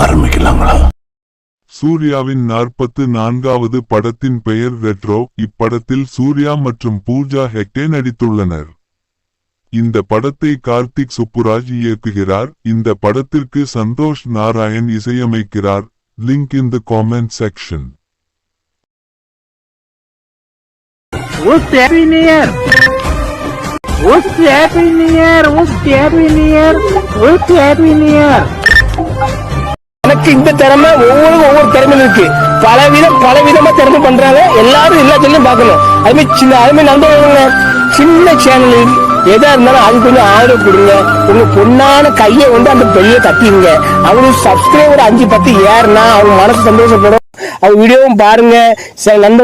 ஆரம்பிக்கலாங்களா? சூர்யாவின் 44வது படத்தின் பெயர் ரெட்ரோ. இப்படத்தில் சூர்யா மற்றும் பூஜா ஹெக்டே நடித்துள்ளனர். இந்த படத்தை கார்த்திக் சுப்புராஜ் இயக்குகிறார். இந்த படத்திற்கு சந்தோஷ் நாராயண் இசையமைக்கிறார். Link in the comment section. எனக்கு இந்த திறமை ஒவ்வொரு திறமை இருக்கு. பலவிதமா திறமை பண்றாங்க. எல்லாரும் எல்லா சேனலும் பார்க்கணும். அதுமாதிரி நண்பர்கள் சின்ன சேனல் எதா இருந்தாலும் அது கொஞ்சம் ஆதரவு கொடுங்க. உங்க பொண்ணான கையை வந்து அந்த பெரிய தட்டிங்க. அவங்களுக்கு சப்ஸ்கிரைபர் 5-10 ஏறுனா அவங்க மனசு சந்தோஷப்படும். அவங்க வீடியோவும் பாருங்க. நண்பர்கள்